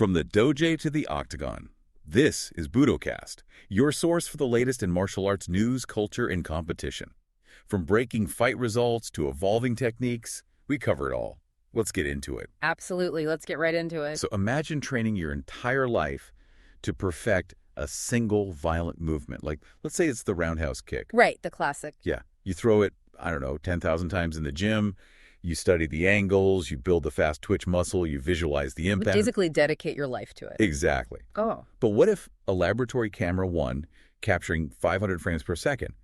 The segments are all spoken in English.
From the dojo to the octagon, this is Budocast, your source for the latest in martial arts news, culture, and competition. From breaking fight results to evolving techniques, we cover it all. Let's get into it. Absolutely. Let's get right into it. So imagine training your entire life to perfect a single violent movement. Like, let's say it's the roundhouse kick. Right, the classic. Yeah. You throw it, 10,000 times in the gym. You study the angles, you build the fast twitch muscle, you visualize the impact. Basically dedicate your life to it. Exactly. Oh. But what if a laboratory camera won, capturing 500 frames per second?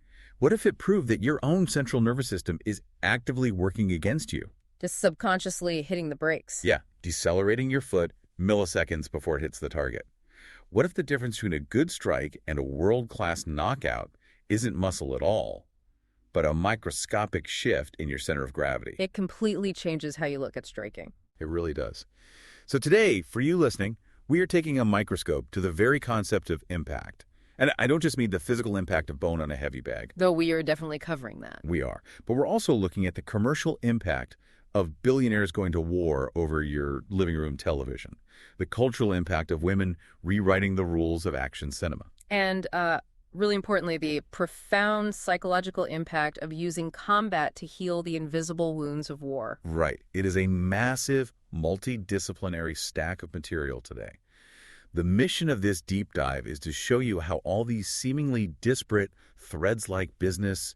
What if it proved that your own central nervous system is actively working against you? Just subconsciously hitting the brakes. Yeah, decelerating your foot milliseconds before it hits the target. What if the difference between a good strike and a world-class knockout isn't muscle at all, but a microscopic shift in your center of gravity? It completely changes how you look at striking. It really does. So today, for you listening, we are taking a microscope to the very concept of impact. And I don't just mean the physical impact of bone on a heavy bag. Though we are definitely covering that. We are. But we're also looking at the commercial impact of billionaires going to war over your living room television. The cultural impact of women rewriting the rules of action cinema. And really importantly, the profound psychological impact of using combat to heal the invisible wounds of war. Right. It is a massive, multidisciplinary stack of material today. The mission of this deep dive is to show you how all these seemingly disparate threads like business,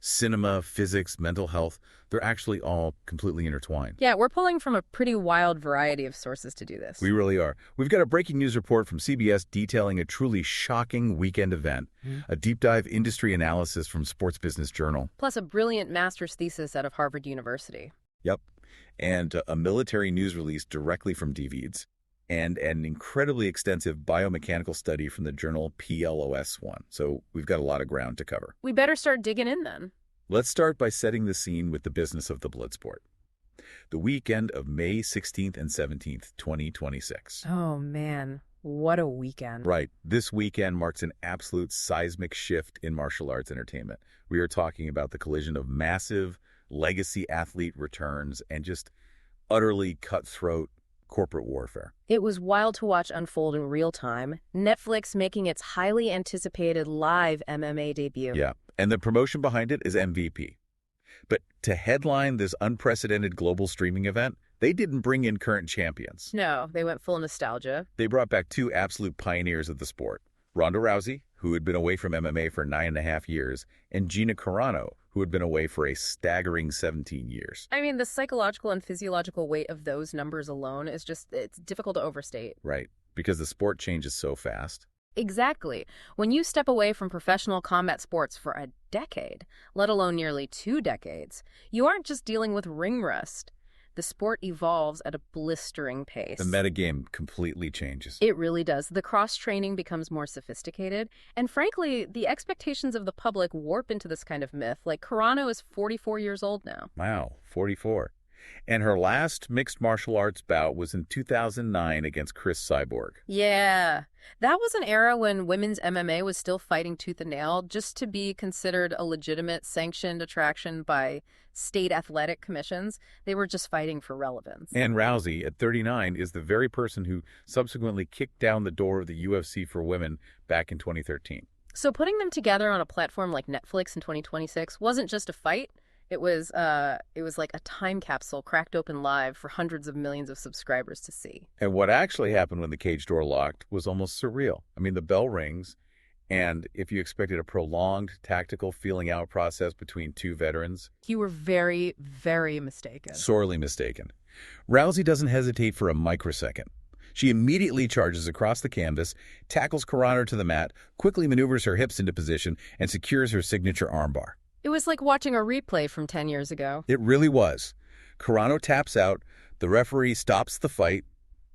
cinema, physics, mental health, they're actually all completely intertwined. Yeah, we're pulling from a pretty wild variety of sources to do this. We really are. We've got a breaking news report from CBS detailing a truly shocking weekend event, a deep dive industry analysis from Sports Business Journal. Plus a brilliant master's thesis out of Harvard University. Yep. And a military news release directly from DVEDS. And an incredibly extensive biomechanical study from the journal PLOS1. So we've got a lot of ground to cover. We better start digging in then. Let's start by setting the scene with the business of the blood sport. The weekend of May 16th and 17th, 2026. Oh, man. What a weekend. Right. This weekend marks an absolute seismic shift in martial arts entertainment. We are talking about the collision of massive legacy athlete returns and just utterly cutthroat corporate warfare. It was wild to watch unfold in real time. Netflix making its highly anticipated live MMA debut. Yeah, and the promotion behind it is MVP. But to headline this unprecedented global streaming event, they didn't bring in current champions. No, they went full nostalgia. They brought back two absolute pioneers of the sport. Ronda Rousey, who had been away from MMA for 9.5 years, and Gina Carano, who had been away for a staggering 17 years. I mean, the psychological and physiological weight of those numbers alone is just, it's difficult to overstate. Right, because the sport changes so fast. Exactly. When you step away from professional combat sports for a decade, let alone nearly 2 decades, you aren't just dealing with ring rust. The sport evolves at a blistering pace. The metagame completely changes. It really does. The cross-training becomes more sophisticated. And frankly, the expectations of the public warp into this kind of myth. Like, Carano is 44 years old now. Wow, 44. And her last mixed martial arts bout was in 2009 against Chris Cyborg. Yeah. That was an era when women's MMA was still fighting tooth and nail just to be considered a legitimate sanctioned attraction by state athletic commissions. They were just fighting for relevance. And Rousey, at 39, is the very person who subsequently kicked down the door of the UFC for women back in 2013. So putting them together on a platform like Netflix in 2026 wasn't just a fight. It was like a time capsule cracked open live for hundreds of millions of subscribers to see. And what actually happened when the cage door locked was almost surreal. I mean, the bell rings, and if you expected a prolonged tactical feeling out process between two veterans, you were very, very mistaken. Sorely mistaken. Rousey doesn't hesitate for a microsecond. She immediately charges across the canvas, tackles Carano to the mat, quickly maneuvers her hips into position, and secures her signature armbar. It was like watching a replay from 10 years ago. It really was. Carano taps out. The referee stops the fight.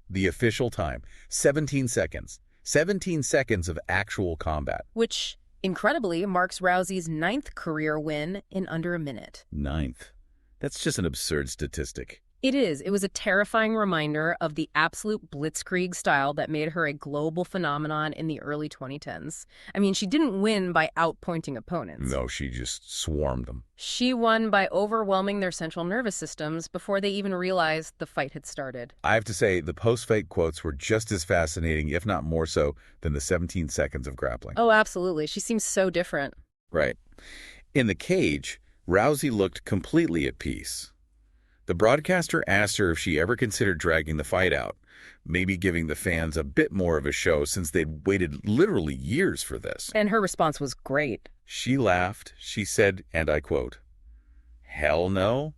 The official time, 17 seconds. 17 seconds of actual combat. Which, incredibly, marks Rousey's 9th career win in under a minute. 9th. That's just an absurd statistic. It is. It was a terrifying reminder of the absolute blitzkrieg style that made her a global phenomenon in the early 2010s. I mean, she didn't win by outpointing opponents. No, she just swarmed them. She won by overwhelming their central nervous systems before they even realized the fight had started. I have to say, the post-fight quotes were just as fascinating, if not more so, than the 17 seconds of grappling. Oh, absolutely. She seems so different. Right. In the cage, Rousey looked completely at peace. The broadcaster asked her if she ever considered dragging the fight out, maybe giving the fans a bit more of a show since they'd waited literally years for this. And her response was great. She laughed. She said, and I quote, "Hell no.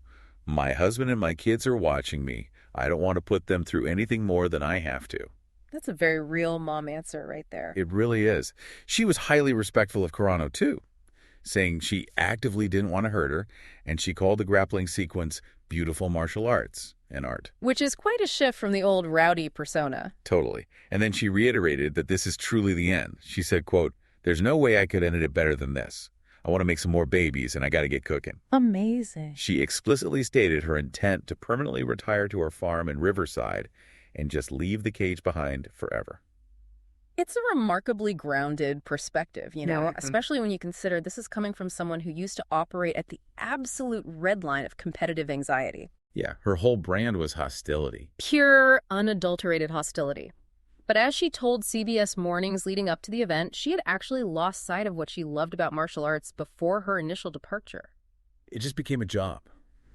My husband and my kids are watching me. I don't want to put them through anything more than I have to." That's a very real mom answer right there. It really is. She was highly respectful of Carano, too, saying she actively didn't want to hurt her, and she called the grappling sequence beautiful martial arts and art. Which is quite a shift from the old rowdy persona. Totally. And then she reiterated that this is truly the end. She said, quote, "There's no way I could end it better than this. I want to make some more babies, and I got to get cooking." Amazing. She explicitly stated her intent to permanently retire to her farm in Riverside and just leave the cage behind forever. It's a remarkably grounded perspective, Yeah. especially when you consider this is coming from someone who used to operate at the absolute red line of competitive anxiety. Yeah, her whole brand was hostility. Pure, unadulterated hostility. But as she told CBS Mornings leading up to the event, she had actually lost sight of what she loved about martial arts before her initial departure. It just became a job,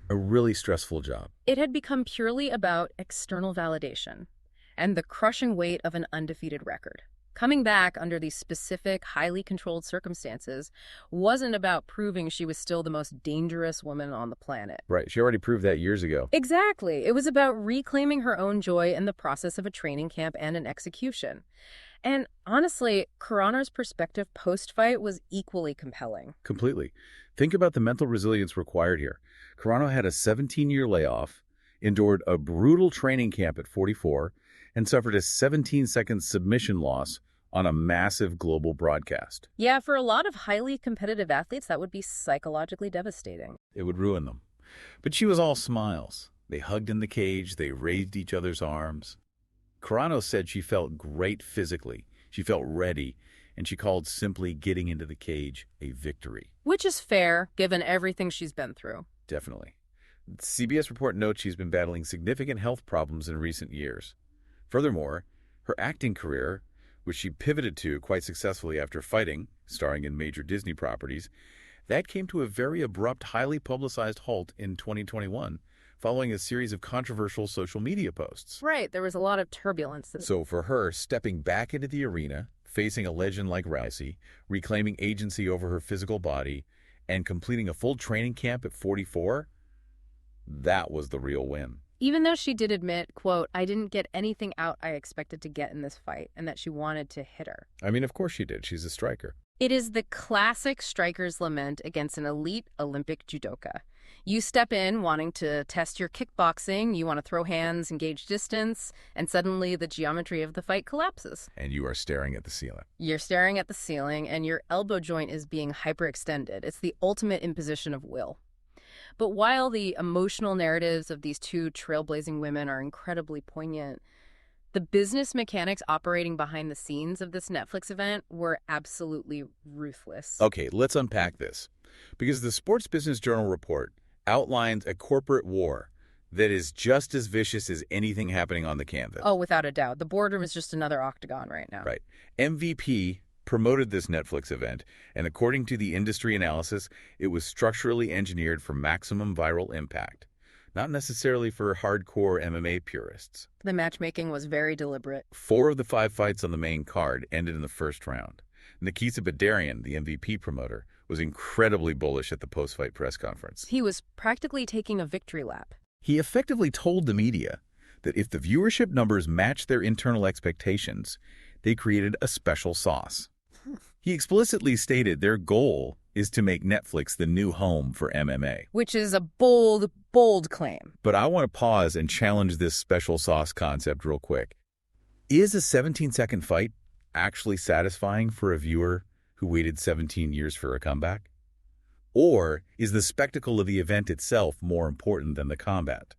a really stressful job. It had become purely about external validation and the crushing weight of an undefeated record. Coming back under these specific, highly controlled circumstances wasn't about proving she was still the most dangerous woman on the planet. Right, she already proved that years ago. Exactly. It was about reclaiming her own joy in the process of a training camp and an execution. And honestly, Carano's perspective post-fight was equally compelling. Completely. Think about the mental resilience required here. Carano had a 17-year layoff, endured a brutal training camp at 44, and suffered a 17-second submission loss on a massive global broadcast. Yeah, for a lot of highly competitive athletes, that would be psychologically devastating. It would ruin them. But she was all smiles. They hugged in the cage. They raised each other's arms. Carano said she felt great physically. She felt ready, and she called simply getting into the cage a victory. Which is fair, given everything she's been through. Definitely. The CBS report notes she's been battling significant health problems in recent years. Furthermore, her acting career, which she pivoted to quite successfully after fighting, starring in major Disney properties, that came to a very abrupt, highly publicized halt in 2021, following a series of controversial social media posts. Right, there was a lot of turbulence. So for her, stepping back into the arena, facing a legend like Rousey, reclaiming agency over her physical body, and completing a full training camp at 44, that was the real win. Even though she did admit, quote, "I didn't get anything out I expected to get in this fight," and that she wanted to hit her. I mean, of course she did. She's a striker. It is the classic striker's lament against an elite Olympic judoka. You step in wanting to test your kickboxing, you want to throw hands, engage distance, and suddenly the geometry of the fight collapses. And you are staring at the ceiling. You're staring at the ceiling, and your elbow joint is being hyperextended. It's the ultimate imposition of will. But while the emotional narratives of these two trailblazing women are incredibly poignant, the business mechanics operating behind the scenes of this Netflix event were absolutely ruthless. Okay, let's unpack this. Because the Sports Business Journal report outlines a corporate war that is just as vicious as anything happening on the canvas. Oh, without a doubt. The boardroom is just another octagon right now. Right. MVP promoted this Netflix event, and according to the industry analysis, it was structurally engineered for maximum viral impact, not necessarily for hardcore MMA purists. The matchmaking was very deliberate. 4 of the 5 fights on the main card ended in the first round. Nikita Bedarian, the MVP promoter, was incredibly bullish at the post-fight press conference. He was practically taking a victory lap. He effectively told the media that if the viewership numbers matched their internal expectations, they created a special sauce. He explicitly stated their goal is to make Netflix the new home for MMA. Which is a bold, bold claim. But I want to pause and challenge this special sauce concept real quick. Is a 17-second fight actually satisfying for a viewer who waited 17 years for a comeback? Or is the spectacle of the event itself more important than the combat?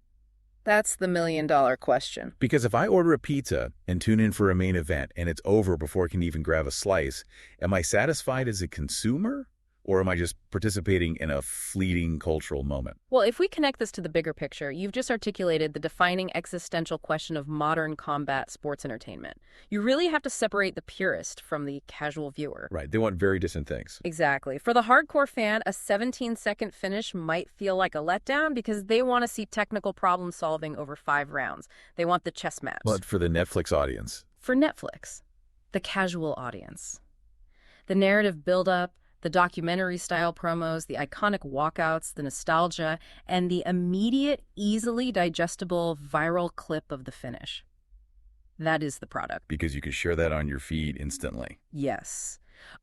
That's the million-dollar question. Because if I order a pizza and tune in for a main event and it's over before I can even grab a slice, am I satisfied as a consumer? Or am I just participating in a fleeting cultural moment? Well, if we connect this to the bigger picture, you've just articulated the defining existential question of modern combat sports entertainment. You really have to separate the purist from the casual viewer. Right, they want very distant things. Exactly. For the hardcore fan, a 17-second finish might feel like a letdown because they want to see technical problem solving over 5 rounds. They want the chess match. But for the Netflix audience? For Netflix, the casual audience. The narrative build-up, the documentary-style promos, the iconic walkouts, the nostalgia, and the immediate, easily digestible viral clip of the finish. That is the product. Because you can share that on your feed instantly. Yes.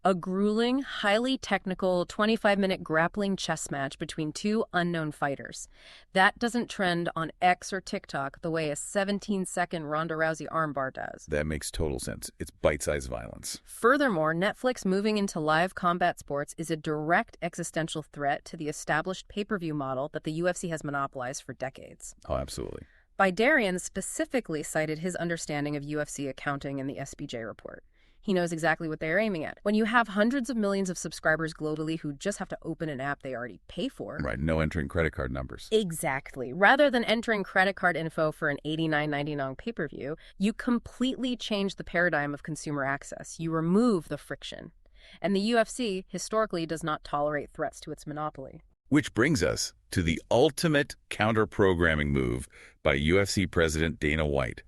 A grueling, highly technical 25-minute grappling chess match between 2 unknown fighters. That doesn't trend on X or TikTok the way a 17-second Ronda Rousey armbar does. That makes total sense. It's bite-sized violence. Furthermore, Netflix moving into live combat sports is a direct existential threat to the established pay-per-view model that the UFC has monopolized for decades. Oh, absolutely. Bidarian specifically cited his understanding of UFC accounting in the SBJ report. He knows exactly what they're aiming at. When you have hundreds of millions of subscribers globally who just have to open an app they already pay for. Right, no entering credit card numbers. Exactly. Rather than entering credit card info for an $89.99 pay-per-view, you completely change the paradigm of consumer access. You remove the friction. And the UFC historically does not tolerate threats to its monopoly. Which brings us to the ultimate counter-programming move by UFC President Dana White.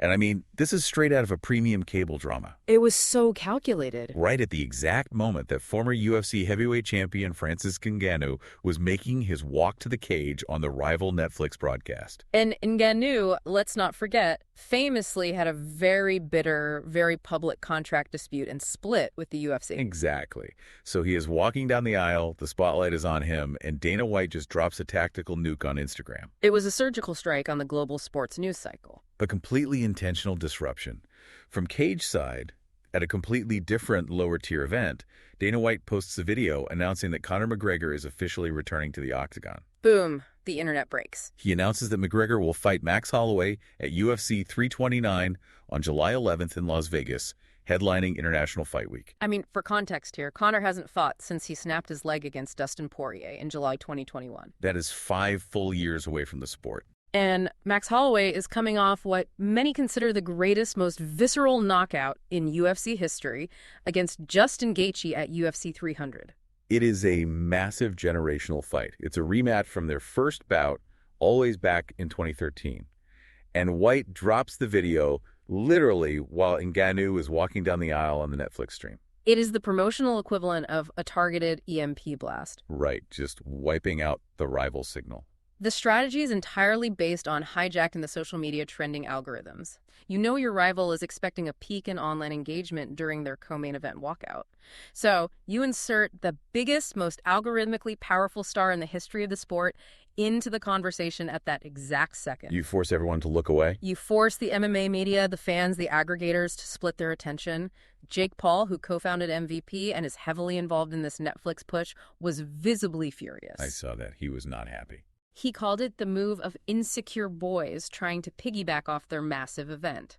And I mean, this is straight out of a premium cable drama. It was so calculated. Right at the exact moment that former UFC heavyweight champion Francis Ngannou was making his walk to the cage on the rival Netflix broadcast. And Ngannou, let's not forget, famously had a very bitter, very public contract dispute and split with the UFC. Exactly. So he is walking down the aisle, the spotlight is on him, and Dana White just drops a tactical nuke on Instagram. It was a surgical strike on the global sports news cycle. A completely intentional disruption. From cage side, at a completely different lower-tier event, Dana White posts a video announcing that Conor McGregor is officially returning to the octagon. Boom, the internet breaks. He announces that McGregor will fight Max Holloway at UFC 329 on July 11th in Las Vegas, headlining International Fight Week. I mean, for context here, Conor hasn't fought since he snapped his leg against Dustin Poirier in July 2021. That is 5 full years away from the sport. And Max Holloway is coming off what many consider the greatest, most visceral knockout in UFC history against Justin Gaethje at UFC 300. It is a massive generational fight. It's a rematch from their first bout, always back in 2013. And White drops the video literally while Ngannou is walking down the aisle on the Netflix stream. It is the promotional equivalent of a targeted EMP blast. Right, just wiping out the rival signal. The strategy is entirely based on hijacking the social media trending algorithms. You know your rival is expecting a peak in online engagement during their co-main event walkout. So you insert the biggest, most algorithmically powerful star in the history of the sport into the conversation at that exact second. You force everyone to look away? You force the MMA media, the fans, the aggregators to split their attention. Jake Paul, who co-founded MVP and is heavily involved in this Netflix push, was visibly furious. I saw that. He was not happy. He called it the move of insecure boys trying to piggyback off their massive event.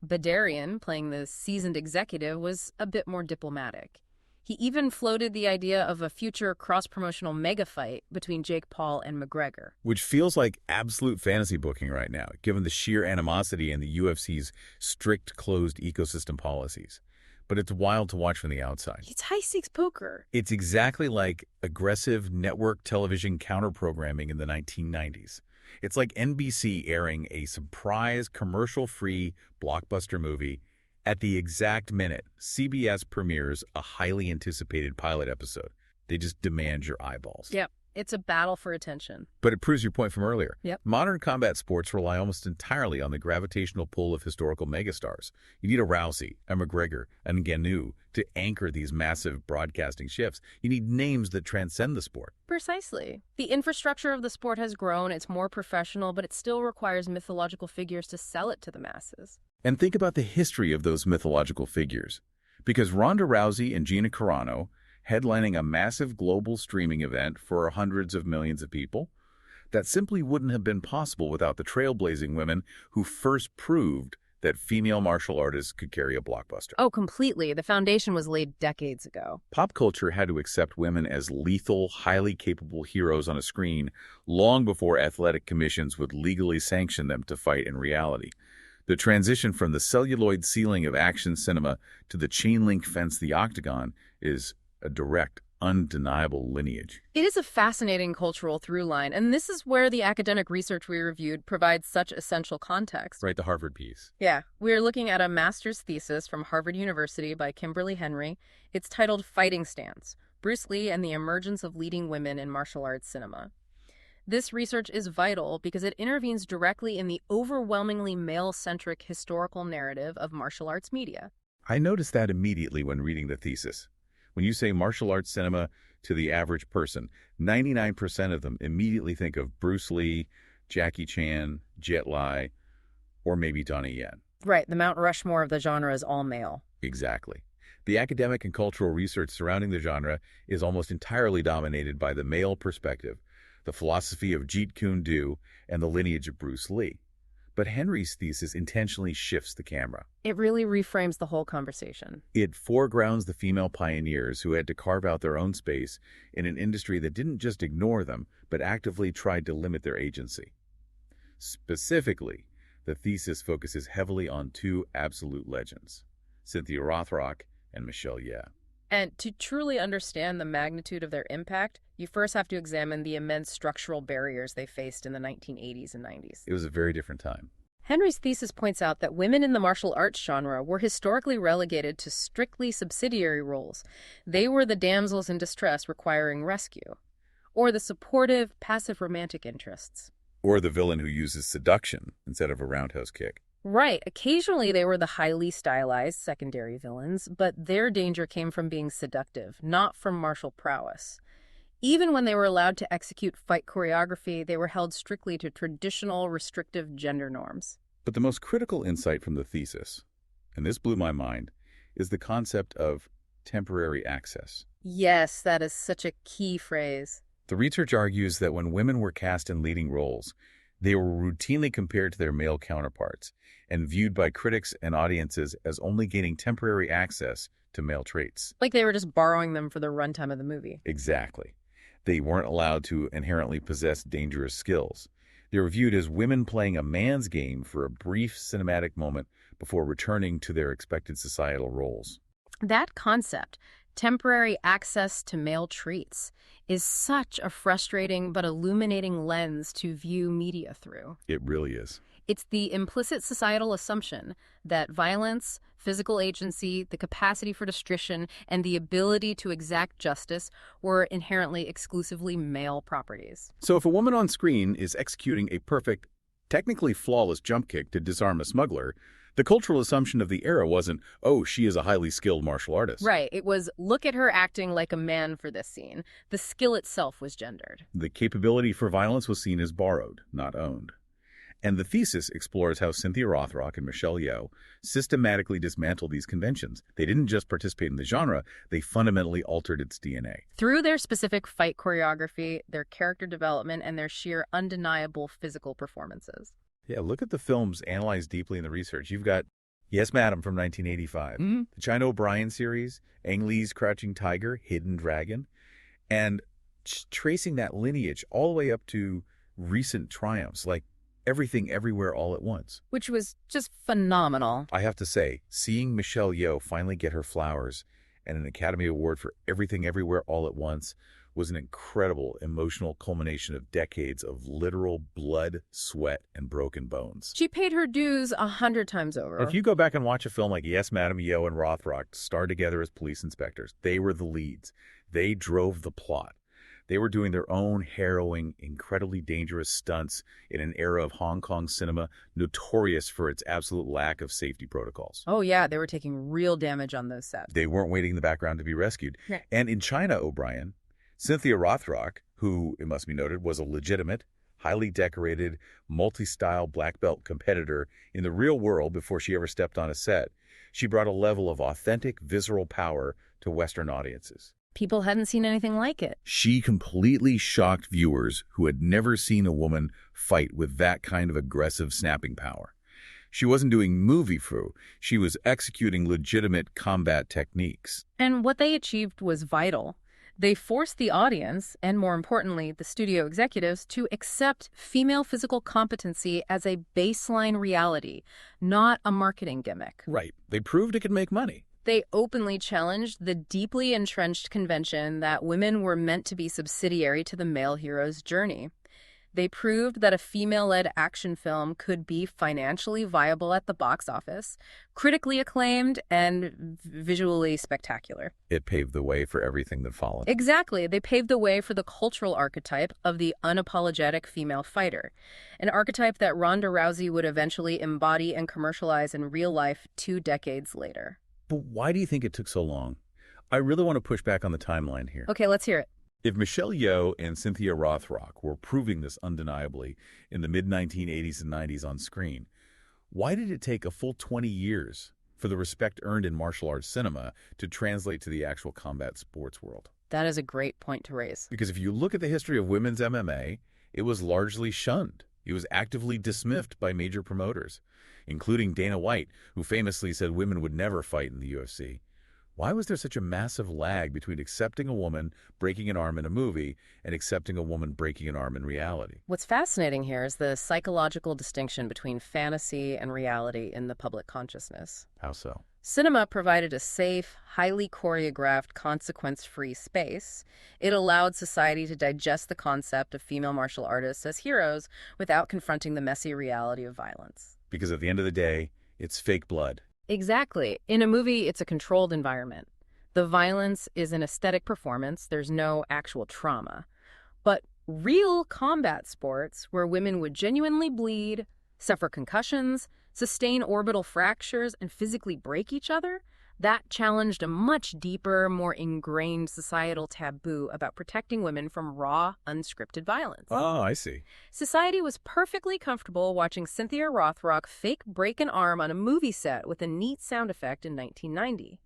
Bidarian, playing the seasoned executive, was a bit more diplomatic. He even floated the idea of a future cross-promotional mega fight between Jake Paul and McGregor. Which feels like absolute fantasy booking right now, given the sheer animosity and the UFC's strict closed ecosystem policies. But it's wild to watch from the outside. It's high-stakes poker. It's exactly like aggressive network television counter-programming in the 1990s. It's like NBC airing a surprise commercial-free blockbuster movie. At the exact minute, CBS premieres a highly anticipated pilot episode. They just demand your eyeballs. Yep. It's a battle for attention. But it proves your point from earlier. Yep. Modern combat sports rely almost entirely on the gravitational pull of historical megastars. You need a Rousey, a McGregor, an Ngannou to anchor these massive broadcasting shifts. You need names that transcend the sport. Precisely. The infrastructure of the sport has grown. It's more professional, but it still requires mythological figures to sell it to the masses. And think about the history of those mythological figures. Because Ronda Rousey and Gina Carano headlining a massive global streaming event for hundreds of millions of people, That simply wouldn't have been possible without the trailblazing women who first proved that female martial artists could carry a blockbuster. Oh, completely. The foundation was laid decades ago. Pop culture had to accept women as lethal, highly capable heroes on a screen long before athletic commissions would legally sanction them to fight in reality. The transition from the celluloid ceiling of action cinema to the chain-link fence, the octagon, is a direct, undeniable lineage. It is a fascinating cultural through line, and this is where the academic research we reviewed provides such essential context. Right, the Harvard piece. Yeah, we're looking at a master's thesis from Harvard University by Kimberly Henry. It's titled Fighting Stance: Bruce Lee and the Emergence of Leading Women in Martial Arts Cinema. This research is vital because it intervenes directly in the overwhelmingly male-centric historical narrative of martial arts media. I noticed that immediately when reading the thesis. When you say martial arts cinema to the average person, 99% of them immediately think of Bruce Lee, Jackie Chan, Jet Li, or maybe Donnie Yen. Right, the Mount Rushmore of the genre is all male. Exactly. The academic and cultural research surrounding the genre is almost entirely dominated by the male perspective, the philosophy of Jeet Kune Do, and the lineage of Bruce Lee. But Henry's thesis intentionally shifts the camera. It really reframes the whole conversation. It foregrounds the female pioneers who had to carve out their own space in an industry that didn't just ignore them, but actively tried to limit their agency. Specifically, the thesis focuses heavily on two absolute legends, Cynthia Rothrock and Michelle Yeoh. And to truly understand the magnitude of their impact, you first have to examine the immense structural barriers they faced in the 1980s and 90s. It was a very different time. Henry's thesis points out that women in the martial arts genre were historically relegated to strictly subsidiary roles. They were the damsels in distress requiring rescue, or the supportive, passive romantic interests. Or the villain who uses seduction instead of a roundhouse kick. Right. Occasionally they were the highly stylized secondary villains, but their danger came from being seductive, not from martial prowess. Even when they were allowed to execute fight choreography, they were held strictly to traditional, restrictive gender norms. But the most critical insight from the thesis, and this blew my mind, is the concept of temporary access. Yes, that is such a key phrase. The research argues that when women were cast in leading roles, they were routinely compared to their male counterparts and viewed by critics and audiences as only gaining temporary access to male traits. Like they were just borrowing them for the runtime of the movie. Exactly. They weren't allowed to inherently possess dangerous skills. They were viewed as women playing a man's game for a brief cinematic moment before returning to their expected societal roles. That concept, temporary access to male traits, is such a frustrating but illuminating lens to view media through. It really is. It's the implicit societal assumption that violence, physical agency, the capacity for destruction, and the ability to exact justice were inherently exclusively male properties. So if a woman on screen is executing a perfect, technically flawless jump kick to disarm a smuggler, the cultural assumption of the era wasn't, oh, she is a highly skilled martial artist. Right. It was, look at her acting like a man for this scene. The skill itself was gendered. The capability for violence was seen as borrowed, not owned. And the thesis explores how Cynthia Rothrock and Michelle Yeoh systematically dismantled these conventions. They didn't just participate in the genre, they fundamentally altered its DNA. Through their specific fight choreography, their character development, and their sheer undeniable physical performances. Yeah, look at the films analyzed deeply in the research. You've got Yes, Madam from 1985, the China O'Brien series, Ang Lee's Crouching Tiger, Hidden Dragon, and tracing that lineage all the way up to recent triumphs like Everything Everywhere All at Once. Which was just phenomenal. I have to say, seeing Michelle Yeoh finally get her flowers and an Academy Award for Everything Everywhere All at Once was an incredible emotional culmination of decades of literal blood, sweat, and broken bones. She paid her dues 100 times over. If you go back and watch a film like Yes, Madam, Yeoh and Rothrock star together as police inspectors, they were the leads. They drove the plot. They were doing their own harrowing, incredibly dangerous stunts in an era of Hong Kong cinema notorious for its absolute lack of safety protocols. Oh, yeah, they were taking real damage on those sets. They weren't waiting in the background to be rescued. Yeah. And in China O'Brien, Cynthia Rothrock, who, it must be noted, was a legitimate, highly decorated, multi-style black belt competitor in the real world before she ever stepped on a set, she brought a level of authentic, visceral power to Western audiences. People hadn't seen anything like it. She completely shocked viewers who had never seen a woman fight with that kind of aggressive snapping power. She wasn't doing movie fu, she was executing legitimate combat techniques. And what they achieved was vital. They forced the audience, and more importantly, the studio executives, to accept female physical competency as a baseline reality, not a marketing gimmick. Right. They proved it could make money. They openly challenged the deeply entrenched convention that women were meant to be subsidiary to the male hero's journey. They proved that a female-led action film could be financially viable at the box office, critically acclaimed, and visually spectacular. It paved the way for everything that followed. Exactly. They paved the way for the cultural archetype of the unapologetic female fighter, an archetype that Ronda Rousey would eventually embody and commercialize in real life 2 decades later. But why do you think it took so long? I really want to push back on the timeline here. Okay, let's hear it. If Michelle Yeoh and Cynthia Rothrock were proving this undeniably in the mid-1980s and 90s on screen, why did it take a full 20 years for the respect earned in martial arts cinema to translate to the actual combat sports world? That is a great point to raise. Because if you look at the history of women's MMA, it was largely shunned. It was actively dismissed by major promoters, including Dana White, who famously said women would never fight in the UFC. Why was there such a massive lag between accepting a woman breaking an arm in a movie and accepting a woman breaking an arm in reality? What's fascinating here is the psychological distinction between fantasy and reality in the public consciousness. How so? Cinema provided a safe, highly choreographed, consequence-free space. It allowed society to digest the concept of female martial artists as heroes without confronting the messy reality of violence. Because at the end of the day, it's fake blood. Exactly. In a movie, it's a controlled environment. The violence is an aesthetic performance. There's no actual trauma. But real combat sports, where women would genuinely bleed, suffer concussions, sustain orbital fractures, and physically break each other, that challenged a much deeper, more ingrained societal taboo about protecting women from raw, unscripted violence. Oh, I see. Society was perfectly comfortable watching Cynthia Rothrock fake break an arm on a movie set with a neat sound effect in 1990.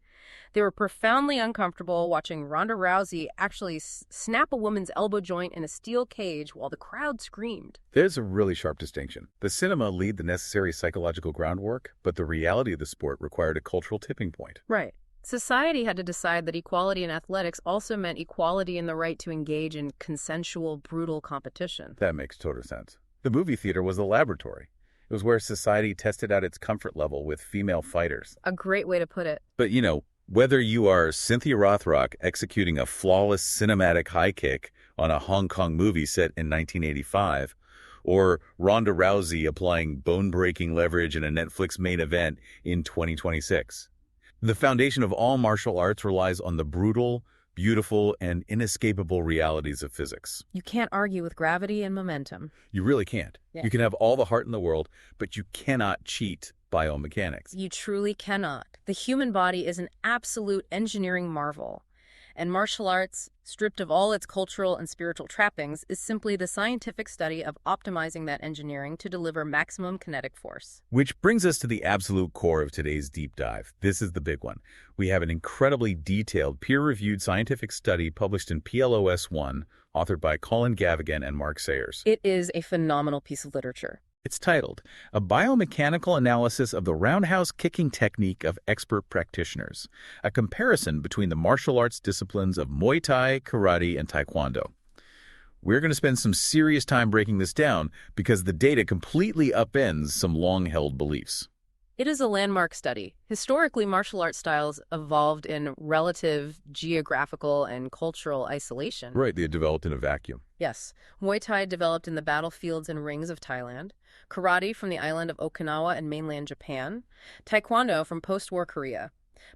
They were profoundly uncomfortable watching Ronda Rousey actually snap a woman's elbow joint in a steel cage while the crowd screamed. There's a really sharp distinction. The cinema laid the necessary psychological groundwork, but the reality of the sport required a cultural tipping point. Right. Society had to decide that equality in athletics also meant equality in the right to engage in consensual, brutal competition. That makes total sense. The movie theater was the laboratory. It was where society tested out its comfort level with female fighters. A great way to put it. But, whether you are Cynthia Rothrock executing a flawless cinematic high kick on a Hong Kong movie set in 1985, or Ronda Rousey applying bone-breaking leverage in a Netflix main event in 2026, the foundation of all martial arts relies on the brutal, beautiful, and inescapable realities of physics. You can't argue with gravity and momentum. You really can't. Yeah. You can have all the heart in the world, but you cannot cheat biomechanics. You truly cannot. The human body is an absolute engineering marvel. And martial arts, stripped of all its cultural and spiritual trappings, is simply the scientific study of optimizing that engineering to deliver maximum kinetic force. Which brings us to the absolute core of today's deep dive. This is the big one. We have an incredibly detailed, peer-reviewed scientific study published in PLOS1, authored by Colin Gavigan and Mark Sayers. It is a phenomenal piece of literature. It's titled, A Biomechanical Analysis of the Roundhouse Kicking Technique of Expert Practitioners, a comparison between the martial arts disciplines of Muay Thai, Karate, and Taekwondo. We're going to spend some serious time breaking this down because the data completely upends some long-held beliefs. It is a landmark study. Historically, martial arts styles evolved in relative geographical and cultural isolation. Right, they developed in a vacuum. Yes. Muay Thai developed in the battlefields and rings of Thailand. Karate from the island of Okinawa and mainland Japan. Taekwondo from post-war Korea.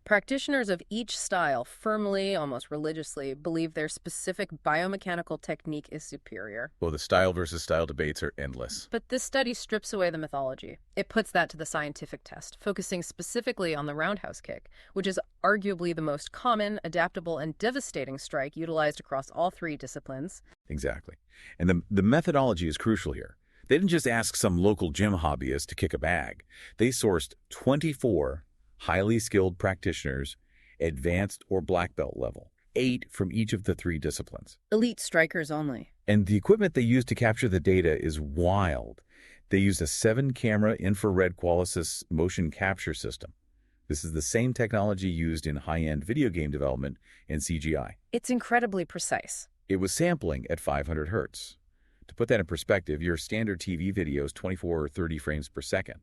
Practitioners of each style firmly, almost religiously, believe their specific biomechanical technique is superior. Well, the style versus style debates are endless. But this study strips away the mythology. It puts that to the scientific test, focusing specifically on the roundhouse kick, which is arguably the most common, adaptable, and devastating strike utilized across all 3 disciplines. Exactly. And the methodology is crucial here. They didn't just ask some local gym hobbyist to kick a bag. They sourced 24 highly skilled practitioners, advanced or black belt level. 8 from each of the 3 disciplines. Elite strikers only. And the equipment they use to capture the data is wild. They use a 7-camera infrared Qualisys motion capture system. This is the same technology used in high-end video game development and CGI. It's incredibly precise. It was sampling at 500 hertz. To put that in perspective, your standard TV video is 24 or 30 frames per second.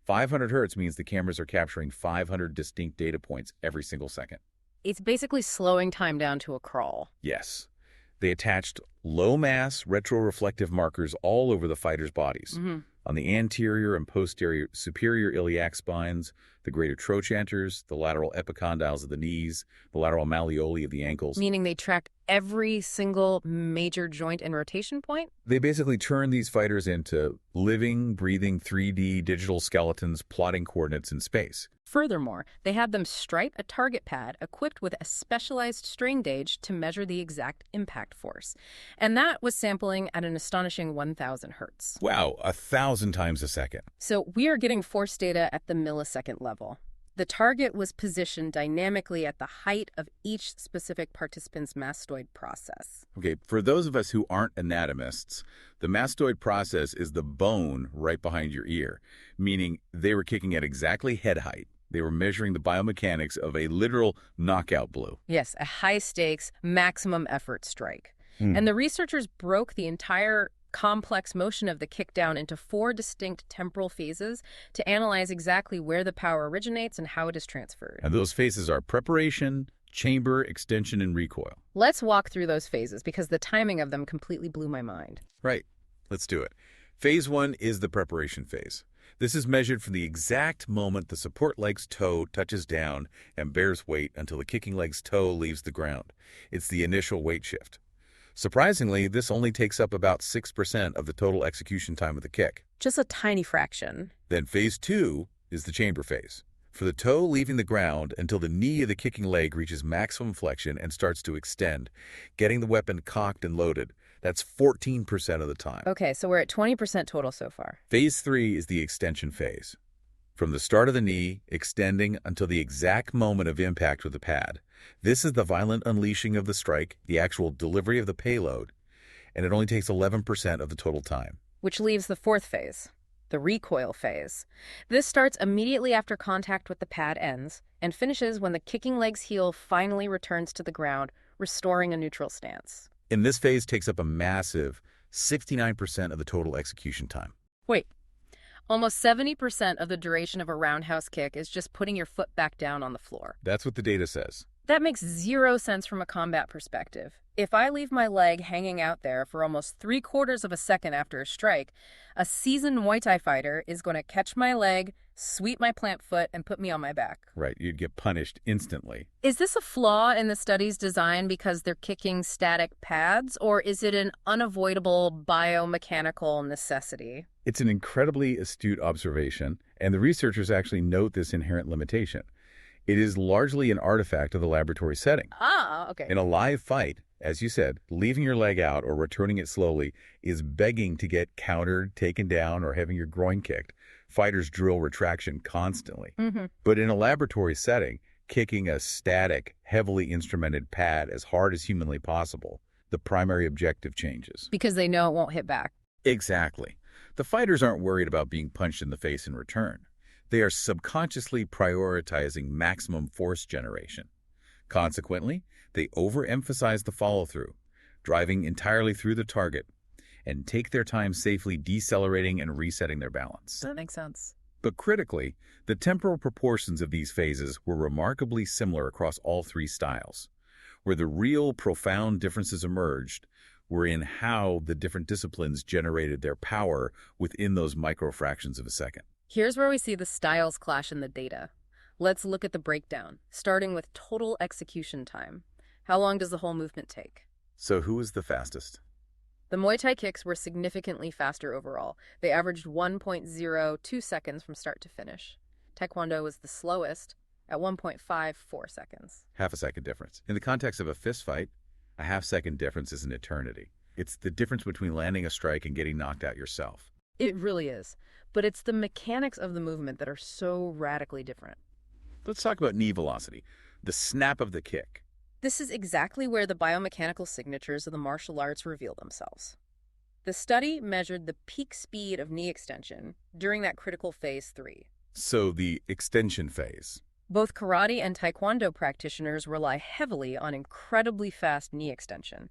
500 hertz means the cameras are capturing 500 distinct data points every single second. It's basically slowing time down to a crawl. Yes. They attached low-mass retroreflective markers all over the fighters' bodies. On the anterior and posterior superior iliac spines, the greater trochanters, the lateral epicondyles of the knees, the lateral malleoli of the ankles. Meaning they tracked every single major joint and rotation point? They basically turned these fighters into living, breathing 3D digital skeletons plotting coordinates in space. Furthermore, they had them stripe a target pad equipped with a specialized strain gauge to measure the exact impact force. And that was sampling at an astonishing 1,000 hertz. Wow, 1,000 times a second. So we are getting force data at the millisecond level. The target was positioned dynamically at the height of each specific participant's mastoid process. Okay, for those of us who aren't anatomists, the mastoid process is the bone right behind your ear, meaning they were kicking at exactly head height. They were measuring the biomechanics of a literal knockout blow. Yes, a high-stakes, maximum effort strike. And the researchers broke the entire complex motion of the kick down into 4 distinct temporal phases to analyze exactly where the power originates and how it is transferred. And those phases are preparation, chamber, extension, and recoil. Let's walk through those phases because the timing of them completely blew my mind. Right. Let's do it. Phase 1 is the preparation phase. This is measured from the exact moment the support leg's toe touches down and bears weight until the kicking leg's toe leaves the ground. It's the initial weight shift. Surprisingly, this only takes up about 6% of the total execution time of the kick. Just a tiny fraction. Then phase 2 is the chamber phase. For the toe leaving the ground until the knee of the kicking leg reaches maximum flexion and starts to extend, getting the weapon cocked and loaded. That's 14% of the time. Okay, so we're at 20% total so far. Phase 3 is the extension phase. From the start of the knee, extending until the exact moment of impact with the pad. This is the violent unleashing of the strike, the actual delivery of the payload, and it only takes 11% of the total time. Which leaves the 4th phase, the recoil phase. This starts immediately after contact with the pad ends and finishes when the kicking leg's heel finally returns to the ground, restoring a neutral stance. And this phase takes up a massive 69% of the total execution time. Wait, almost 70% of the duration of a roundhouse kick is just putting your foot back down on the floor. That's what the data says. That makes 0 sense from a combat perspective. If I leave my leg hanging out there for almost 3/4 of a second after a strike, a seasoned Muay Thai fighter is going to catch my leg, sweep my plant foot, and put me on my back. Right, you'd get punished instantly. Is this a flaw in the study's design because they're kicking static pads, or is it an unavoidable biomechanical necessity? It's an incredibly astute observation, and the researchers actually note this inherent limitation. It is largely an artifact of the laboratory setting. Ah, okay. In a live fight, as you said, leaving your leg out or returning it slowly is begging to get countered, taken down, or having your groin kicked. Fighters drill retraction constantly. But in a laboratory setting, kicking a static, heavily instrumented pad as hard as humanly possible, the primary objective changes. Because they know it won't hit back. Exactly. The fighters aren't worried about being punched in the face in return. They are subconsciously prioritizing maximum force generation. Consequently, they overemphasize the follow-through, driving entirely through the target, and take their time safely decelerating and resetting their balance. That makes sense. But critically, the temporal proportions of these phases were remarkably similar across all 3 styles. Where the real profound differences emerged were in how the different disciplines generated their power within those microfractions of a second. Here's where we see the styles clash in the data. Let's look at the breakdown, starting with total execution time. How long does the whole movement take? So who was the fastest? The Muay Thai kicks were significantly faster overall. They averaged 1.02 seconds from start to finish. Taekwondo was the slowest at 1.54 seconds. Half a second difference. In the context of a fist fight, a half-second difference is an eternity. It's the difference between landing a strike and getting knocked out yourself. It really is. But it's the mechanics of the movement that are so radically different. Let's talk about knee velocity, the snap of the kick. This is exactly where the biomechanical signatures of the martial arts reveal themselves. The study measured the peak speed of knee extension during that critical phase 3. So the extension phase. Both karate and Taekwondo practitioners rely heavily on incredibly fast knee extension.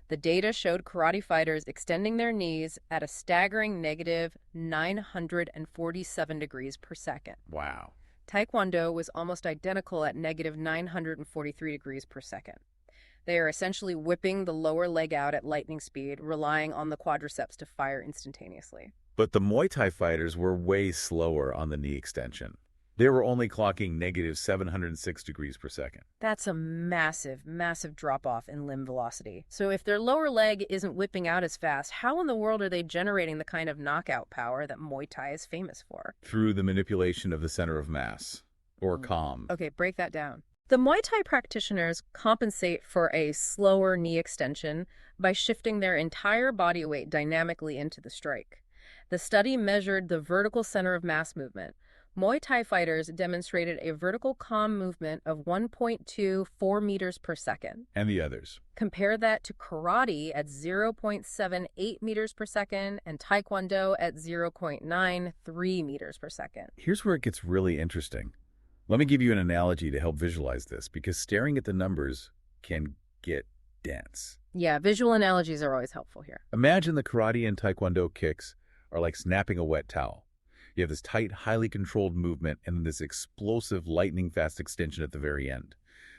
The data showed karate fighters extending their knees at a staggering negative 947 degrees per second. Wow. Taekwondo was almost identical at negative 943 degrees per second. They are essentially whipping the lower leg out at lightning speed, relying on the quadriceps to fire instantaneously. But the Muay Thai fighters were way slower on the knee extension. They were only clocking negative 706 degrees per second. That's a massive, massive drop-off in limb velocity. So if their lower leg isn't whipping out as fast, how in the world are they generating the kind of knockout power that Muay Thai is famous for? Through the manipulation of the center of mass, or COM. Okay, break that down. The Muay Thai practitioners compensate for a slower knee extension by shifting their entire body weight dynamically into the strike. The study measured the vertical center of mass movement. Muay Thai fighters demonstrated a vertical COM movement of 1.24 meters per second. And the others. Compare that to karate at 0.78 meters per second and Taekwondo at 0.93 meters per second. Here's where it gets really interesting. Let me give you an analogy to help visualize this, because staring at the numbers can get dense. Yeah, visual analogies are always helpful here. Imagine the karate and Taekwondo kicks are like snapping a wet towel. You have this tight, highly controlled movement and then this explosive, lightning-fast extension at the very end.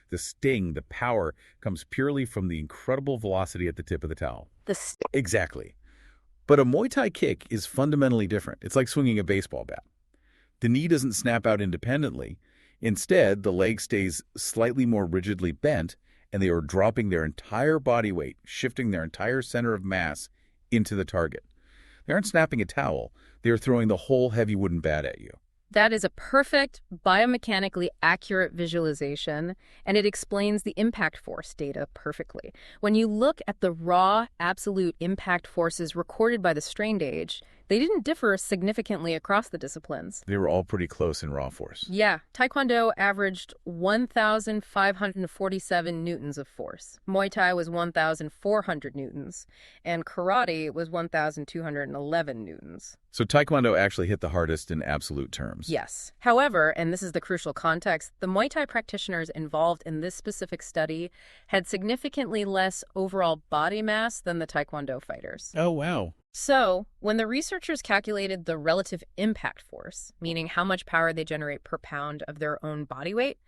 The sting, the power, comes purely from the incredible velocity at the tip of the towel. Exactly. But a Muay Thai kick is fundamentally different. It's like swinging a baseball bat. The knee doesn't snap out independently. Instead, the leg stays slightly more rigidly bent, and they are dropping their entire body weight, shifting their entire center of mass into the target. They aren't snapping a towel. They are throwing the whole heavy wooden bat at you. That is a perfect, biomechanically accurate visualization, and it explains the impact force data perfectly. When you look at the raw, absolute impact forces recorded by the strain gauge, they didn't differ significantly across the disciplines. They were all pretty close in raw force. Yeah, Taekwondo averaged 1,547 newtons of force. Muay Thai was 1,400 newtons, and karate was 1,211 newtons. So Taekwondo actually hit the hardest in absolute terms. Yes. However, and this is the crucial context, the Muay Thai practitioners involved in this specific study had significantly less overall body mass than the Taekwondo fighters. Oh, wow. So, when the researchers calculated the relative impact force, meaning how much power they generate per pound of their own body weight,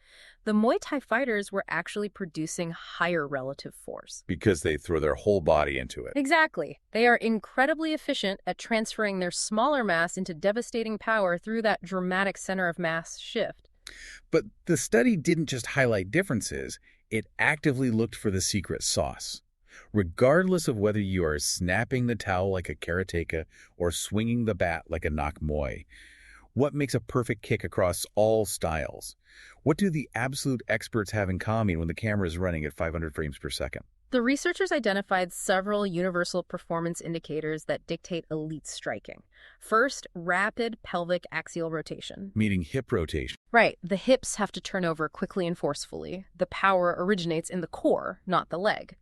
the Muay Thai fighters were actually producing higher relative force. Because they throw their whole body into it. Exactly. They are incredibly efficient at transferring their smaller mass into devastating power through that dramatic center of mass shift. But the study didn't just highlight differences, it actively looked for the secret sauce. Regardless of whether you are snapping the towel like a karateka or swinging the bat like a nak muay, what makes a perfect kick across all styles? What do the absolute experts have in common when the camera is running at 500 frames per second? The researchers identified several universal performance indicators that dictate elite striking. First, rapid pelvic axial rotation. Meaning hip rotation. Right. The hips have to turn over quickly and forcefully. The power originates in the core, not the leg.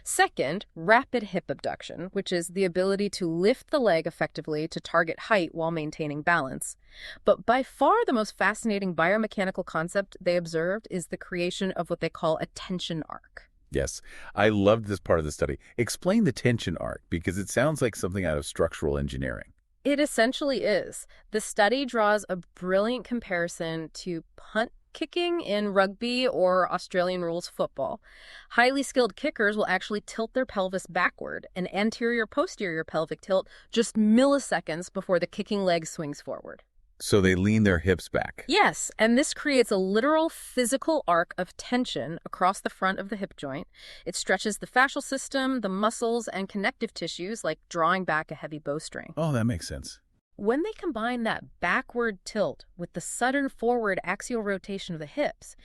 Second, rapid hip abduction, which is the ability to lift the leg effectively to target height while maintaining balance. But by far the most fascinating biomechanical concept they observed is the creation of what they call a tension arc. Yes, I loved this part of the study. Explain the tension arc, because it sounds like something out of structural engineering. It essentially is. The study draws a brilliant comparison to punt kicking in rugby or Australian rules football. Highly skilled kickers will actually tilt their pelvis backward, an anterior-posterior pelvic tilt, just milliseconds before the kicking leg swings forward. So they lean their hips back. Yes, and this creates a literal physical arc of tension across the front of the hip joint. It stretches the fascial system, the muscles, and connective tissues, like drawing back a heavy bowstring. Oh, that makes sense. When they combine that backward tilt with the sudden forward axial rotation of the hips,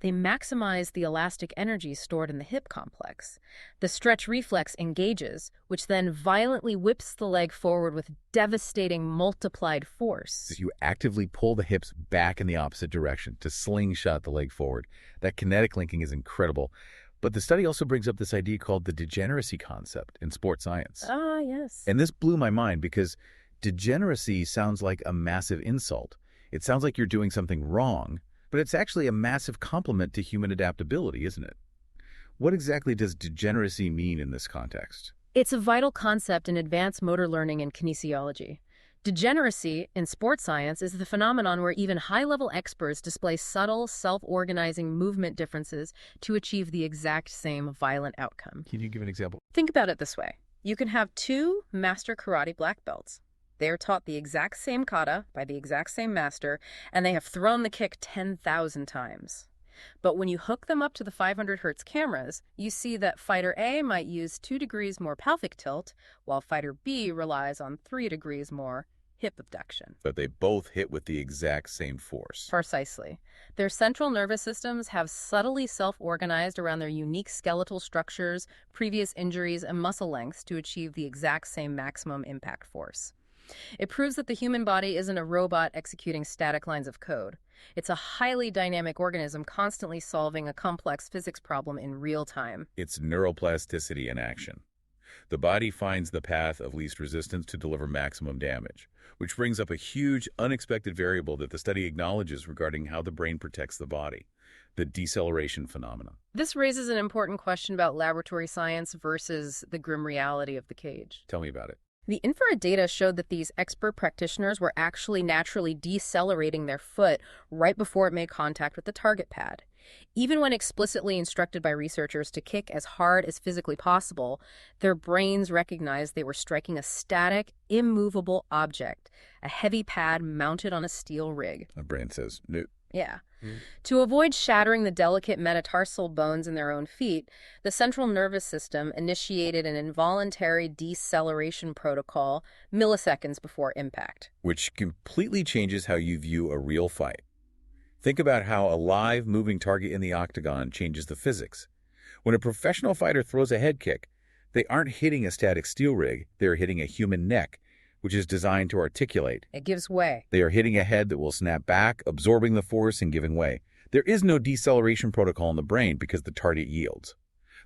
they maximize the elastic energy stored in the hip complex. The stretch reflex engages, which then violently whips the leg forward with devastating multiplied force. So you actively pull the hips back in the opposite direction to slingshot the leg forward. That kinetic linking is incredible. But the study also brings up this idea called the degeneracy concept in sports science. Ah, yes. And this blew my mind because degeneracy sounds like a massive insult. It sounds like you're doing something wrong, but it's actually a massive compliment to human adaptability, isn't it? What exactly does degeneracy mean in this context? It's a vital concept in advanced motor learning and kinesiology. Degeneracy in sports science is the phenomenon where even high-level experts display subtle, self-organizing movement differences to achieve the exact same violent outcome. Can you give an example? Think about it this way. You can have two master karate black belts. They are taught the exact same kata by the exact same master, and they have thrown the kick 10,000 times. But when you hook them up to the 500 hertz cameras, you see that fighter A might use 2 degrees more pelvic tilt, while fighter B relies on 3 degrees more hip abduction. But they both hit with the exact same force. Precisely. Their central nervous systems have subtly self-organized around their unique skeletal structures, previous injuries, and muscle lengths to achieve the exact same maximum impact force. It proves that the human body isn't a robot executing static lines of code. It's a highly dynamic organism constantly solving a complex physics problem in real time. It's neuroplasticity in action. The body finds the path of least resistance to deliver maximum damage, which brings up a huge, unexpected variable that the study acknowledges regarding how the brain protects the body, the deceleration phenomenon. This raises an important question about laboratory science versus the grim reality of the cage. Tell me about it. The infrared data showed that these expert practitioners were actually naturally decelerating their foot right before it made contact with the target pad. Even when explicitly instructed by researchers to kick as hard as physically possible, their brains recognized they were striking a static, immovable object, a heavy pad mounted on a steel rig. My brain says, no. Yeah. To avoid shattering the delicate metatarsal bones in their own feet, the central nervous system initiated an involuntary deceleration protocol milliseconds before impact. Which completely changes how you view a real fight. Think about how a live, moving target in the octagon changes the physics. When a professional fighter throws a head kick, they aren't hitting a static steel rig, they're hitting a human neck, which is designed to articulate. It gives way. They are hitting a head that will snap back, absorbing the force and giving way. There is no deceleration protocol in the brain because the target yields.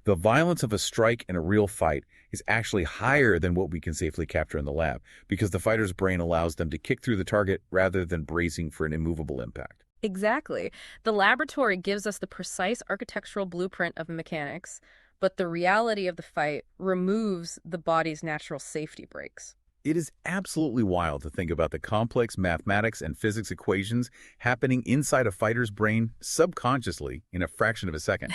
The violence of a strike in a real fight is actually higher than what we can safely capture in the lab because the fighter's brain allows them to kick through the target rather than bracing for an immovable impact. Exactly. The laboratory gives us the precise architectural blueprint of mechanics, but the reality of the fight removes the body's natural safety brakes. It is absolutely wild to think about the complex mathematics and physics equations happening inside a fighter's brain subconsciously in a fraction of a second.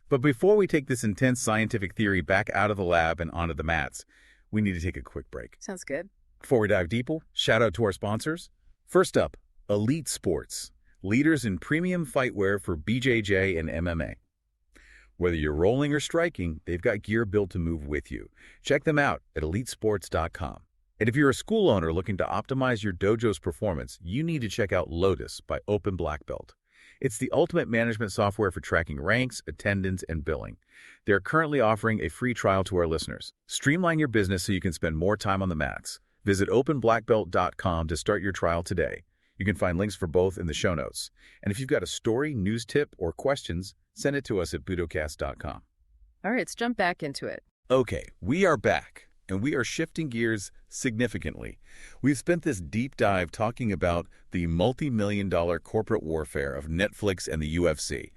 But before we take this intense scientific theory back out of the lab and onto the mats, we need to take a quick break. Sounds good. Before we dive deeper, shout out to our sponsors. First up, Elite Sports, leaders in premium fightwear for BJJ and MMA. Whether you're rolling or striking, they've got gear built to move with you. Check them out at elitesports.com. And if you're a school owner looking to optimize your dojo's performance, you need to check out Lotus by Open Black Belt. It's the ultimate management software for tracking ranks, attendance, and billing. They're currently offering a free trial to our listeners. Streamline your business so you can spend more time on the mats. Visit openblackbelt.com to start your trial today. You can find links for both in the show notes. And if you've got a story, news tip, or questions, send it to us at Budocast.com. All right, let's jump back into it. Okay, we are back, and we are shifting gears significantly. We've spent this deep dive talking about the multi-million-dollar corporate warfare of Netflix and the UFC.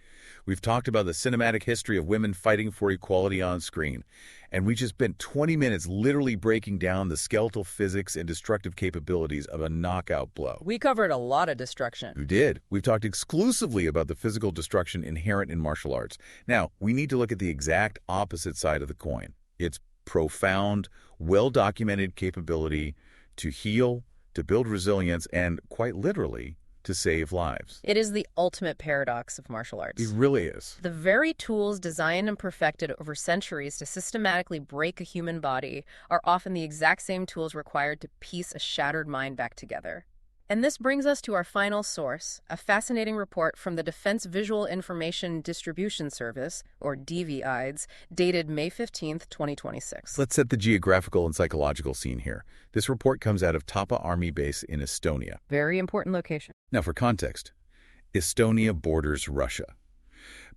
We've talked about the cinematic history of women fighting for equality on screen, and we just spent 20 minutes literally breaking down the skeletal physics and destructive capabilities of a knockout blow. We covered a lot of destruction. We did. We've talked exclusively about the physical destruction inherent in martial arts. Now, we need to look at the exact opposite side of the coin. It's profound, well-documented capability to heal, to build resilience, and, quite literally, to save lives. It is the ultimate paradox of martial arts. It really is. The very tools designed and perfected over centuries to systematically break a human body are often the exact same tools required to piece a shattered mind back together. And this brings us to our final source, a fascinating report from the Defense Visual Information Distribution Service, or DVIDS, dated May 15th, 2026. Let's set the geographical and psychological scene here. This report comes out of Tapa Army Base in Estonia. Very important location. Now, for context, Estonia borders Russia.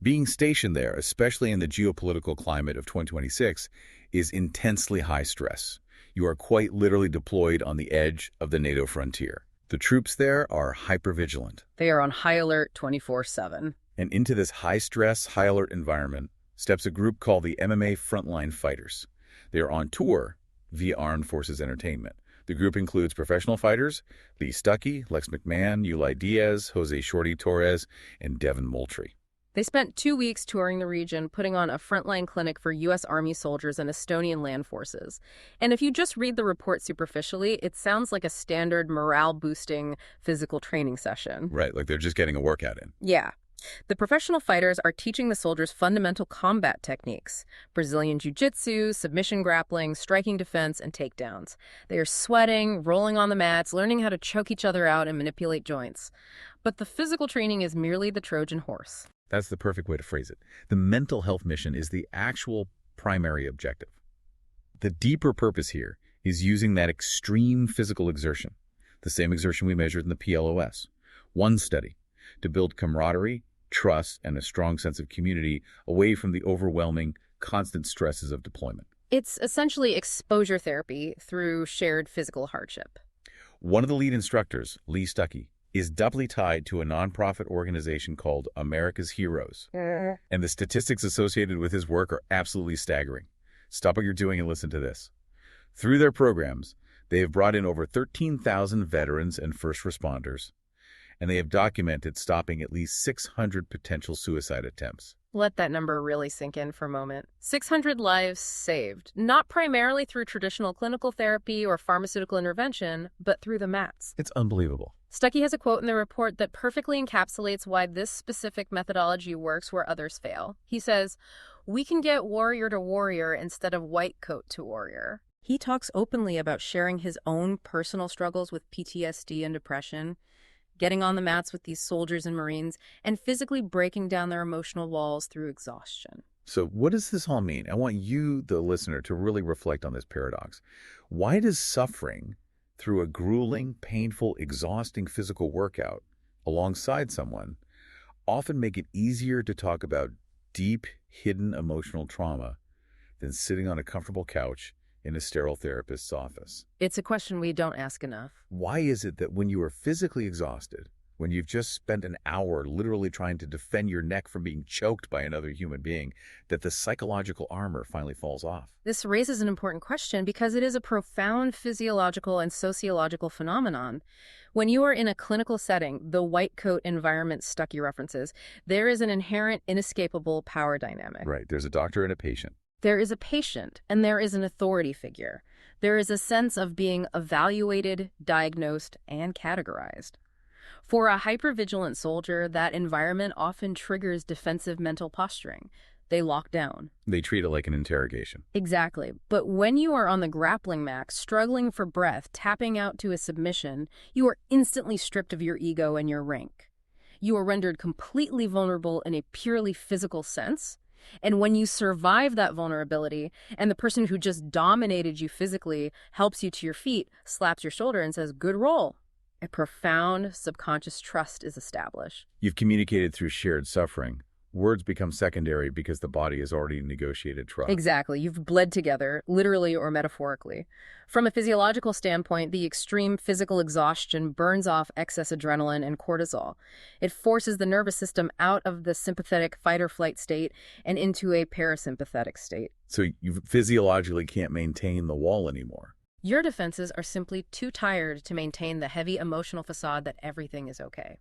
Being stationed there, especially in the geopolitical climate of 2026, is intensely high stress. You are quite literally deployed on the edge of the NATO frontier. The troops there are hypervigilant. They are on high alert 24/7. And into this high-stress, high-alert environment steps a group called the MMA Frontline Fighters. They are on tour via Armed Forces Entertainment. The group includes professional fighters Lee Stuckey, Lex McMahon, Yulai Diaz, Jose Shorty Torres, and Devin Moultrie. They spent 2 weeks touring the region, putting on a frontline clinic for U.S. Army soldiers and Estonian land forces. And if you just read the report superficially, it sounds like a standard morale-boosting physical training session. Right, like they're just getting a workout in. Yeah. The professional fighters are teaching the soldiers fundamental combat techniques: Brazilian jiu-jitsu, submission grappling, striking defense, and takedowns. They are sweating, rolling on the mats, learning how to choke each other out and manipulate joints. But the physical training is merely the Trojan horse. That's the perfect way to phrase it. The mental health mission is the actual primary objective. The deeper purpose here is using that extreme physical exertion, the same exertion we measured in the PLOS, one study, to build camaraderie, trust, and a strong sense of community away from the overwhelming, constant stresses of deployment. It's essentially exposure therapy through shared physical hardship. One of the lead instructors, Lee Stuckey, is doubly tied to a nonprofit organization called America's Heroes. And the statistics associated with his work are absolutely staggering. Stop what you're doing and listen to this. Through their programs, they have brought in over 13,000 veterans and first responders, and they have documented stopping at least 600 potential suicide attempts. Let that number really sink in for a moment. 600 lives saved, not primarily through traditional clinical therapy or pharmaceutical intervention, but through the mats. It's unbelievable. Stuckey has a quote in the report that perfectly encapsulates why this specific methodology works where others fail. He says, "We can get warrior to warrior instead of white coat to warrior." He talks openly about sharing his own personal struggles with PTSD and depression, getting on the mats with these soldiers and Marines, and physically breaking down their emotional walls through exhaustion. So what does this all mean? I want you, the listener, to really reflect on this paradox. Why does suffering through a grueling, painful, exhausting physical workout alongside someone often make it easier to talk about deep, hidden emotional trauma than sitting on a comfortable couch in a sterile therapist's office? It's a question we don't ask enough. Why is it that when you are physically exhausted, when you've just spent an hour literally trying to defend your neck from being choked by another human being, that the psychological armor finally falls off? This raises an important question because it is a profound physiological and sociological phenomenon. When you are in a clinical setting, the white coat environment Stuckey references, there is an inherent, inescapable power dynamic. Right. There's a doctor and a patient. There is a patient, and there is an authority figure. There is a sense of being evaluated, diagnosed, and categorized. For a hypervigilant soldier, that environment often triggers defensive mental posturing. They lock down. They treat it like an interrogation. Exactly. But when you are on the grappling mat, struggling for breath, tapping out to a submission, you are instantly stripped of your ego and your rank. You are rendered completely vulnerable in a purely physical sense. And when you survive that vulnerability, and the person who just dominated you physically helps you to your feet, slaps your shoulder and says, "Good roll," a profound subconscious trust is established. You've communicated through shared suffering. Words become secondary because the body has already negotiated trust. Exactly. You've bled together, literally or metaphorically. From a physiological standpoint, the extreme physical exhaustion burns off excess adrenaline and cortisol. It forces the nervous system out of the sympathetic fight-or-flight state and into a parasympathetic state. So you physiologically can't maintain the wall anymore. Your defenses are simply too tired to maintain the heavy emotional facade that everything is okay.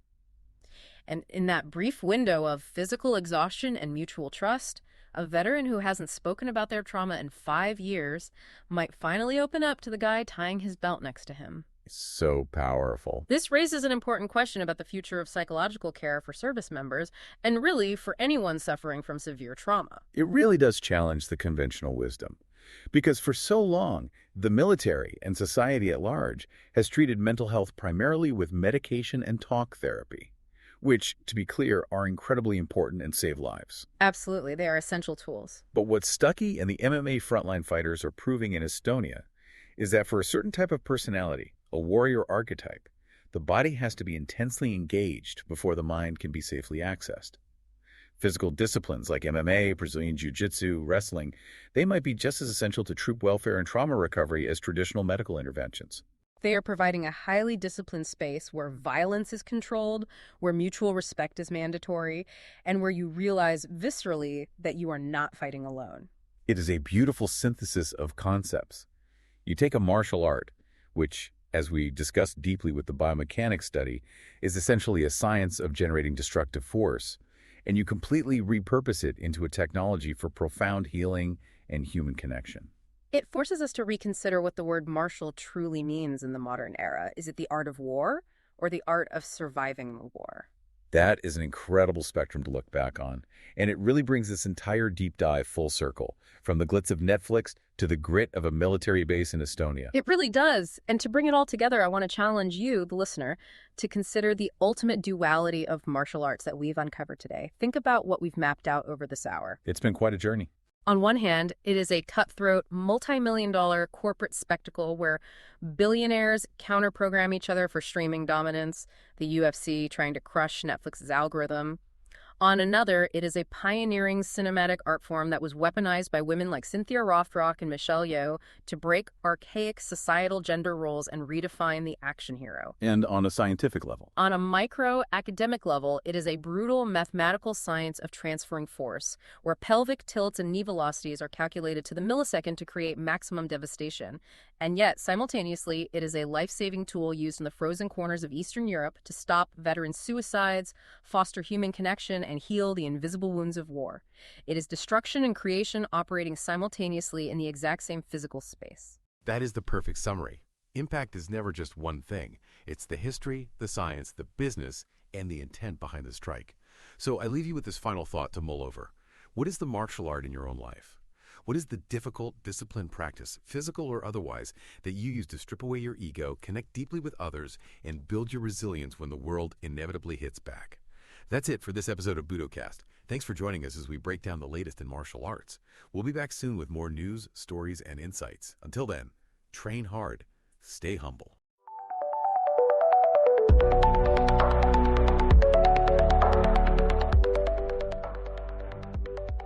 And in that brief window of physical exhaustion and mutual trust, a veteran who hasn't spoken about their trauma in 5 years might finally open up to the guy tying his belt next to him. So powerful. This raises an important question about the future of psychological care for service members and really for anyone suffering from severe trauma. It really does challenge the conventional wisdom. Because for so long, the military and society at large has treated mental health primarily with medication and talk therapy, which, to be clear, are incredibly important and save lives. Absolutely, they are essential tools. But what Stuckey and the MMA frontline fighters are proving in Estonia is that for a certain type of personality, a warrior archetype, the body has to be intensely engaged before the mind can be safely accessed. Physical disciplines like MMA, Brazilian Jiu-Jitsu, wrestling, they might be just as essential to troop welfare and trauma recovery as traditional medical interventions. They are providing a highly disciplined space where violence is controlled, where mutual respect is mandatory, and where you realize viscerally that you are not fighting alone. It is a beautiful synthesis of concepts. You take a martial art, which, as we discussed deeply with the biomechanics study, is essentially a science of generating destructive force, and you completely repurpose it into a technology for profound healing and human connection. It forces us to reconsider what the word martial truly means in the modern era. Is it the art of war or the art of surviving the war? That is an incredible spectrum to look back on, and it really brings this entire deep dive full circle, from the glitz of Netflix to the grit of a military base in Estonia. It really does. And to bring it all together, I want to challenge you, the listener, to consider the ultimate duality of martial arts that we've uncovered today. Think about what we've mapped out over this hour. It's been quite a journey. On one hand, it is a cutthroat, multi-million-dollar corporate spectacle where billionaires counter-program each other for streaming dominance, the UFC trying to crush Netflix's algorithm. On another, it is a pioneering cinematic art form that was weaponized by women like Cynthia Rothrock and Michelle Yeoh to break archaic societal gender roles and redefine the action hero. And on a scientific level. On a micro-academic level, it is a brutal mathematical science of transferring force, where pelvic tilts and knee velocities are calculated to the millisecond to create maximum devastation. And yet, simultaneously, it is a life-saving tool used in the frozen corners of Eastern Europe to stop veteran suicides, foster human connection, and heal the invisible wounds of war. It is destruction and creation operating simultaneously in the exact same physical space. That is the perfect summary. Impact is never just one thing. It's the history, the science, the business, and the intent behind the strike. So I leave you with this final thought to mull over. What is the martial art in your own life? What is the difficult, disciplined practice, physical or otherwise, that you use to strip away your ego, connect deeply with others, and build your resilience when the world inevitably hits back? That's it for this episode of Budocast. Thanks for joining us as we break down the latest in martial arts. We'll be back soon with more news, stories, and insights. Until then, train hard, stay humble.